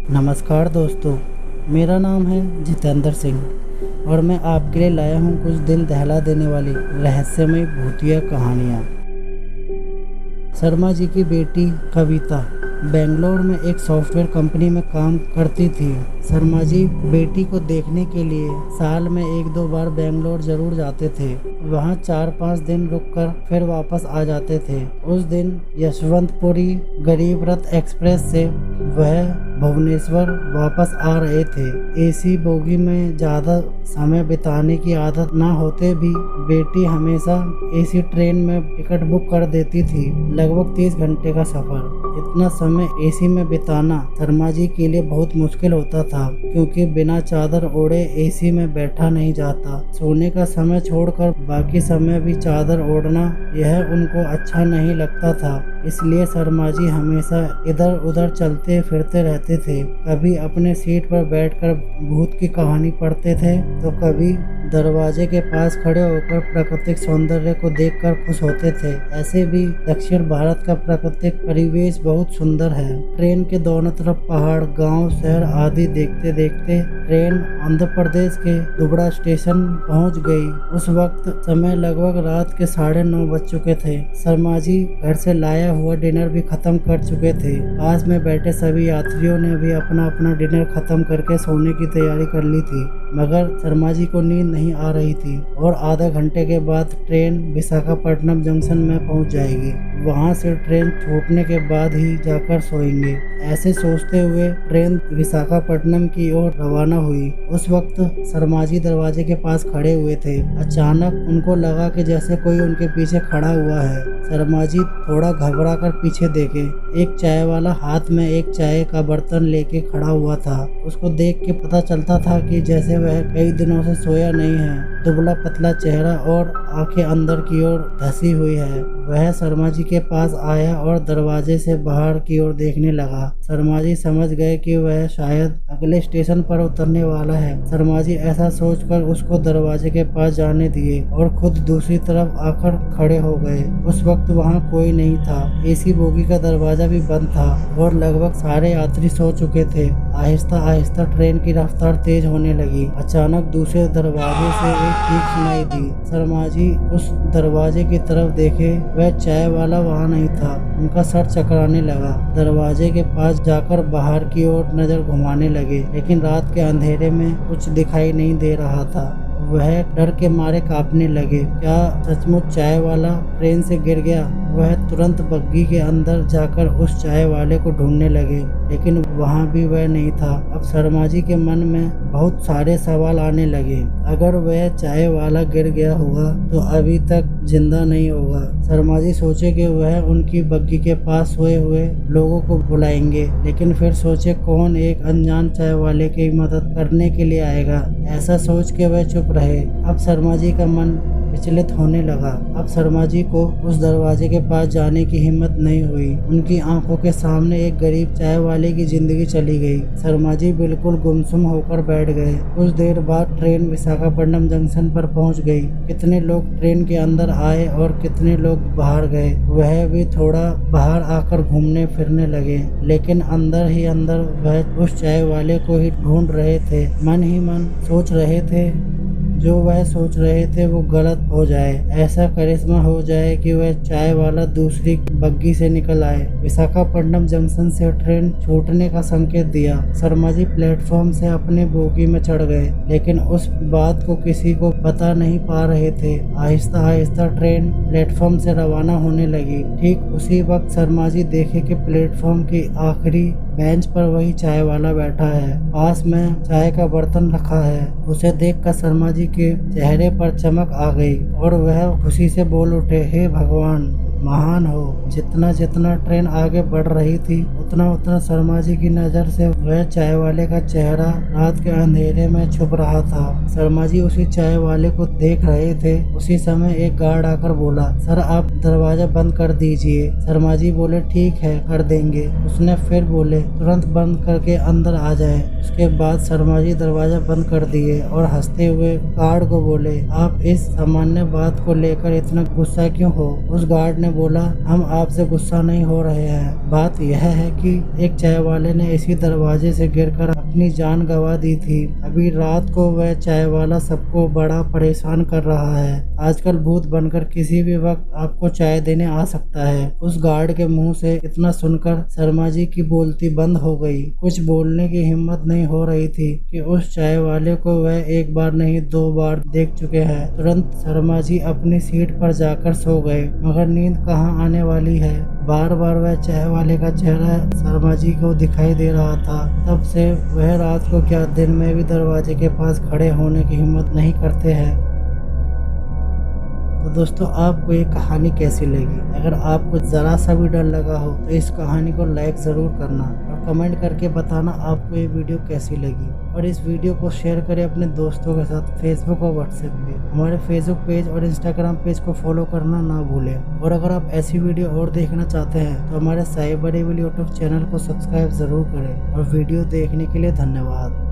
नमस्कार दोस्तों, मेरा नाम है जितेंद्र सिंह और मैं आपके लिए लाया हूँ कुछ दिल दहला देने वाली रहस्यमय भूतिया कहानियाँ। शर्मा जी की बेटी कविता बेंगलोर में एक सॉफ्टवेयर कंपनी में काम करती थी। शर्मा जी बेटी को देखने के लिए साल में 1-2 बार बेंगलोर जरूर जाते थे। वहाँ 4-5 दिन रुककर फिर वापस आ जाते थे। उस दिन यशवंतपुरी गरीब रथ एक्सप्रेस से वह भुवनेश्वर वापस आ रहे थे। एसी बोगी में ज़्यादा समय बिताने की आदत ना होते भी बेटी हमेशा एसी ट्रेन में टिकट बुक कर देती थी। लगभग 30 घंटे का सफ़र। इतना समय एसी में बिताना शर्मा जी के लिए बहुत मुश्किल होता था, क्योंकि बिना चादर ओढ़े एसी में बैठा नहीं जाता। सोने का समय छोड़कर बाकी समय भी चादर ओढ़ना यह उनको अच्छा नहीं लगता था। इसलिए शर्मा जी हमेशा इधर उधर चलते फिरते रहते थे। कभी अपने सीट पर बैठकर भूत की कहानी पढ़ते थे, तो कभी दरवाजे के पास खड़े होकर प्राकृतिक सौंदर्य को देखकर खुश होते थे। ऐसे भी दक्षिण भारत का प्राकृतिक परिवेश बहुत सुंदर है। ट्रेन के दोनों तरफ पहाड़, गांव, शहर आदि देखते देखते ट्रेन आंध्र प्रदेश के दुबड़ा स्टेशन पहुंच गई। उस वक्त समय लगभग रात के 9:30 बज चुके थे। शर्मा जी घर से लाया हुआ डिनर भी खत्म कर चुके थे। पास में बैठे सभी यात्रियों ने भी अपना अपना डिनर खत्म करके सोने की तैयारी कर ली थी, मगर शर्मा जी को नींद नहीं आ रही थी और आधा घंटे के बाद ट्रेन विशाखापट्टनम जंक्शन में पहुंच जाएगी। वहां से ट्रेन छूटने के बाद ही जाकर सोएंगे। ऐसे सोचते हुए ट्रेन विशाखापट्टनम की ओर रवाना हुई। उस वक्त शर्मा जी दरवाजे के पास खड़े हुए थे। अचानक उनको लगा कि जैसे कोई उनके पीछे खड़ा हुआ है। शर्मा जी थोड़ा घबरा कर पीछे देखे। एक चाय वाला हाथ में एक चाय का बर्तन लेके खड़ा हुआ था। उसको देख के पता चलता था कि जैसे वह कई दिनों से सोया नहीं है। दुबला पतला चेहरा और आंखें अंदर की ओर धसी हुई है। वह शर्मा जी के पास आया और दरवाजे से बाहर की ओर देखने लगा। शर्मा जी समझ गए कि वह शायद अगले स्टेशन पर उतरने वाला है। शर्मा जी ऐसा सोचकर उसको दरवाजे के पास जाने दिए और खुद दूसरी तरफ आकर खड़े हो गए। उस वक्त वहाँ कोई नहीं था। एसी बोगी का दरवाजा भी बंद था और लगभग सारे यात्री सो चुके थे। आहिस्ता आहिस्ता ट्रेन की रफ्तार तेज होने लगी। अचानक दूसरे दरवाजे से एक चीख सुनाई दी। शर्मा जी उस दरवाजे की तरफ देखे, वह चाय वाला वहाँ नहीं था। उनका सर चकराने लगा। दरवाजे के पास जाकर बाहर की ओर नजर घुमाने लगे, लेकिन रात के अंधेरे में कुछ दिखाई नहीं दे रहा था। वह डर के मारे कांपने लगे। क्या सचमुच चाय वाला ट्रेन से गिर गया? वह तुरंत बग्गी के अंदर जाकर उस चाय वाले को ढूंढने लगे, लेकिन वहाँ भी वह नहीं था। अब शर्मा जी के मन में बहुत सारे सवाल आने लगे। अगर वह चाय वाला गिर गया होगा तो अभी तक जिंदा नहीं होगा। शर्मा जी सोचे कि वह उनकी बग्गी के पास सोए हुए लोगों को बुलाएंगे, लेकिन फिर सोचे कौन एक अनजान चाय वाले की मदद करने के लिए आएगा। ऐसा सोच के वह चुप रहे। अब शर्मा जी का मन विचलित होने लगा। अब शर्मा जी को उस दरवाजे के पास जाने की हिम्मत नहीं हुई। उनकी आंखों के सामने एक गरीब चाय वाले की जिंदगी चली गई। शर्मा जी बिल्कुल गुमसुम होकर बैठ गए। कुछ देर बाद ट्रेन विशाखापट्टनम जंक्शन पर पहुंच गई। कितने लोग ट्रेन के अंदर आए और कितने लोग बाहर गए। वह भी थोड़ा बाहर आकर घूमने फिरने लगे, लेकिन अंदर ही अंदर वह उस चाय वाले को ही ढूंढ रहे थे। मन ही मन सोच रहे थे जो वह सोच रहे थे वो गलत हो जाए। ऐसा करिश्मा हो जाए कि वह चाय वाला दूसरी बग्गी से निकल आए। विशाखापट्टनम जंक्शन से ट्रेन छूटने का संकेत दिया। शर्मा जी प्लेटफॉर्म से अपने बोगी में चढ़ गए, लेकिन उस बात को किसी को बता नहीं पा रहे थे। आहिस्ता आहिस्ता ट्रेन प्लेटफॉर्म से रवाना होने लगी। ठीक उसी वक्त शर्मा जी देखे कि प्लेटफॉर्म की आखिरी बेंच पर वही चाय वाला बैठा है। पास में चाय का बर्तन रखा है। उसे देखकर शर्मा जी के चेहरे पर चमक आ गई और वह खुशी से बोल उठे, हे भगवान, महान हो। जितना जितना ट्रेन आगे बढ़ रही थी, उतना उतना शर्मा जी की नजर से वह चाय वाले का चेहरा रात के अंधेरे में छुप रहा था। शर्मा जी उसी चाय वाले को देख रहे थे। उसी समय एक गार्ड आकर बोला, सर आप दरवाजा बंद कर दीजिए। शर्मा जी बोले, ठीक है, कर देंगे। उसने फिर बोले, तुरंत बंद करके अंदर आ जाए। उसके बाद शर्मा जी दरवाजा बंद कर दिए और हंसते हुए गार्ड को बोले, आप इस सामान्य बात को लेकर इतना गुस्सा क्यों हो? उस गार्ड ने बोला, हम आपसे गुस्सा नहीं हो रहे हैं। बात यह है जबकि एक चाय वाले ने इसी दरवाजे से गिरकर अपनी जान गंवा दी थी। अभी रात को वह चाय वाला सबको बड़ा परेशान कर रहा है। आजकल भूत बनकर किसी भी वक्त आपको चाय देने आ सकता है। उस गार्ड के मुंह से इतना सुनकर शर्मा जी की बोलती बंद हो गई। कुछ बोलने की हिम्मत नहीं हो रही थी कि उस चाय वाले को वह एक बार नहीं 2 बार देख चुके हैं। तुरंत शर्मा जी अपनी सीट पर जाकर सो गए, मगर नींद कहाँ आने वाली है। बार बार वह चाय वाले का चेहरा शर्मा जी को दिखाई दे रहा था। तब से वह रात को क्या दिन में भी दरवाजे के पास खड़े होने की हिम्मत नहीं करते हैं। तो दोस्तों, आपको ये कहानी कैसी लगी? अगर आपको ज़रा सा भी डर लगा हो तो इस कहानी को लाइक ज़रूर करना और कमेंट करके बताना आपको ये वीडियो कैसी लगी। और इस वीडियो को शेयर करें अपने दोस्तों के साथ फेसबुक और व्हाट्सएप पे। हमारे फेसबुक पेज और इंस्टाग्राम पेज को फॉलो करना ना भूलें। और अगर आप ऐसी वीडियो और देखना चाहते हैं तो हमारे साइबर एविल यूट्यूब चैनल को सब्सक्राइब ज़रूर करें। और वीडियो देखने के लिए धन्यवाद।